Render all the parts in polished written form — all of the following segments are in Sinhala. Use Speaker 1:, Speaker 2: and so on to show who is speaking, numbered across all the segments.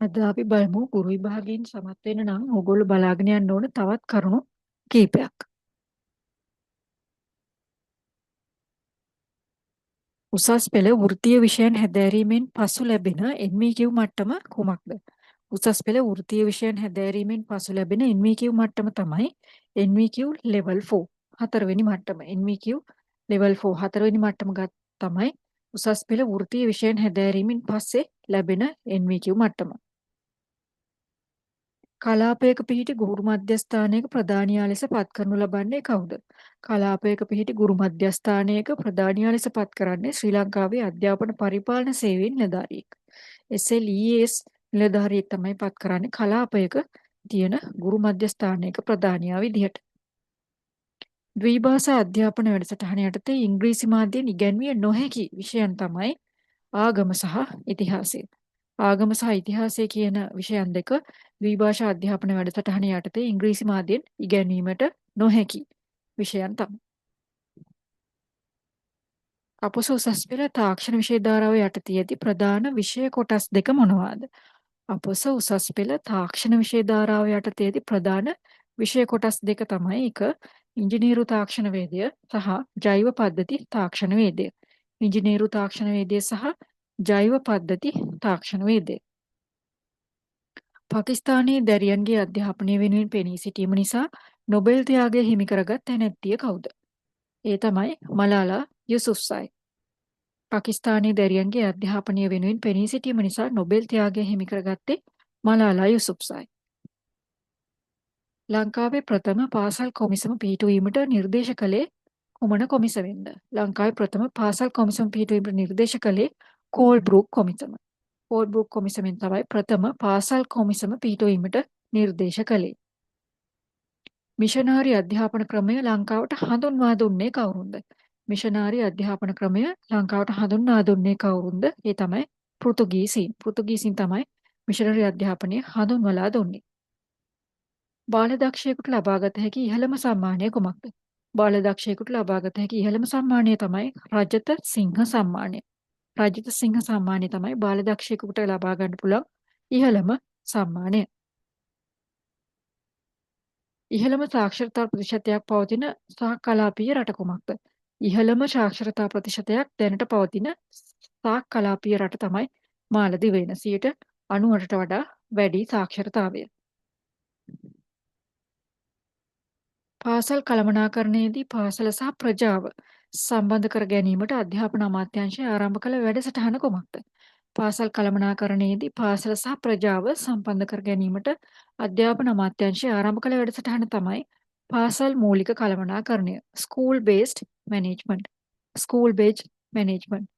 Speaker 1: අද අපි බලමු ගුරු විභාගයෙන් සමත් වෙන්න නම් ඕගොල්ලෝ බලාගෙන යන්න ඕන තවත් කරුණු කීපයක්. උසස් පෙළ වෘත්තීය විෂයන් හැදෑරීමෙන් පසු ලැබෙන NVQ මට්ටම කුමක්ද? උසස් පෙළ වෘත්තීය විෂයන් හැදෑරීමෙන් පසු ලැබෙන NVQ මට්ටම තමයි NVQ level 4 හතරවෙනි මට්ටම. NVQ level 4 හතරවෙනි මට්ටම තමයි උසස් පෙළ වෘත්තීය විෂයන් හැදෑරීමෙන් පස්සේ ලැබෙන NVQ මට්ටම. කලාපයක පිහිටි ගුරු මධ්‍යස්ථානයක ප්‍රධානියා ලෙස පත් කරනු ලබන්නේ කවුද? කලාපයක පිහිටි ගුරු මධ්‍යස්ථානයක ප්‍රධානියා ලෙස පත් කරන්නේ ශ්‍රී ලංකාවේ අධ්‍යාපන පරිපාලන සේවයේ නිලධාරියෙක්. SLES නිලධාරියෙක් තමයි පත් කරන්නේ කලාපයක තියෙන ගුරු මධ්‍යස්ථානයක ප්‍රධානියා විදිහට. ද්විභාෂා අධ්‍යාපන වැඩසටහන යටතේ ඉංග්‍රීසි මාධ්‍යයෙන් ඉගැන්විය නොහැකි විෂයන් තමයි ආගම සහ ඉතිහාසය. ආගම සහ ඉතිහාසය කියන විෂයන් දෙක ද්විභාෂා අධ්‍යාපන වැඩසටහන යටතේ ඉංග්‍රීසි මාධ්‍යයෙන් ඉගැන්වීමට නොහැකි විෂයන් තමයි. අපොස උසස් පෙළ තාක්ෂණ විෂය ධාරාව යටතේ ඇති ප්‍රධාන විෂය කොටස් දෙක මොනවාද? අපොස උසස් පෙළ තාක්ෂණ විෂය ධාරාව යටතේ ඇති ප්‍රධාන විෂය කොටස් දෙක තමයි එක ඉංජිනේරු තාක්ෂණ වේදය සහ ජෛව පද්ධති තාක්ෂණ වේදය. ඉංජිනේරු තාක්ෂණ වේදය සහ ජෛව පද්ධති තාක්ෂණ වේදය. පාකිස්තානයේ දැරියන්ගේ අධ්‍යාපනය වෙනුවෙන් පෙනී සිටීම නිසා නොබෙල් ත්‍යාගය හිමි කරගත් තැනැත්තිය කවුද? ඒ තමයි මලාලා යුසුෆ්සයි. පාකිස්තානයේ දැරියන්ගේ අධ්‍යාපනය වෙනුවෙන් පෙනී සිටීම නිසා නොබෙල් ත්‍යාගය හිමි කරගත්තේ මලාලා යුසුෆ්සයි. ලංකාවේ ප්‍රථම පාසල් කොමිසම පිහිටුවීමට නිර්දේශ කළේ කුමන කොමිසමෙන්ද? ලංකාවේ ප්‍රථම පාසල් කොමිසම පිහිටුවීමට නිර්දේශ කළේ කෝල්බ්‍රූක් කොමිසම. කෝල්බ්‍රූක් කොමිසමෙන් තමයි ප්‍රථම පාසල් කොමිසම පිහිටුවීමට නිර්දේශ කළේ. මිෂනාරි අධ්‍යාපන ක්‍රමය ලංකාවට හඳුන්වා දුන්නේ කවුරුන්ද? මිෂනාරි අධ්‍යාපන ක්‍රමය ලංකාවට හඳුන්වා දුන්නේ කවුරුන්ද? ඒ තමයි පෘතුගීසීන්. පෘතුගීසීන් තමයි මිෂනරි අධ්‍යාපනය හඳුන්වලා දුන්නේ. බාලදක්ෂයෙකුට ලබාගත හැකි ඉහළම සම්මානය කුමක්ද? බාලදක්ෂයෙකුට ලබාගත හැකි ඉහළම සම්මානය තමයි රජත සිංහ සම්මානය. රජත සිංහ සම්මානය තමයි බාලදක්ෂයෙකුට ලබා ගන්න පුළුවන් ඉහළම සම්මානය. ඉහළම සාක්ෂරතා ප්‍රතිශතයක් පවතින සාකලාපීය රට කුමක්ද? ඉහළම සාක්ෂරතා ප්‍රතිශතයක් දැනට පවතින සාකලාපීය රට තමයි මාලදිවයින. 98ට වඩා වැඩි සාක්ෂරතාවය. පාසල් කළමනාකරණයේදී පාසල සහ ප්‍රජාව සම්බන්ධ කර ගැනීමට අධ්‍යාපන අමාත්‍යාංශය ආරම්භ කළ වැඩසටහන කුමක්ද? පාසල් කළමනාකරණයේදී පාසල සහ ප්‍රජාව සම්බන්ධ කර ගැනීමට අධ්‍යාපන අමාත්‍යාංශය ආරම්භ කළ වැඩසටහන තමයි පාසල් මූලික කළමනාකරණය. School based management. School based management.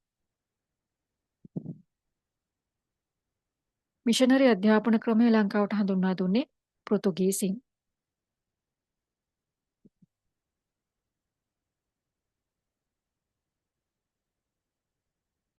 Speaker 1: Missionary අධ්‍යාපන ක්‍රමය ලංකාවට හඳුන්වා දුන්නේ පෘතුගීසීන්.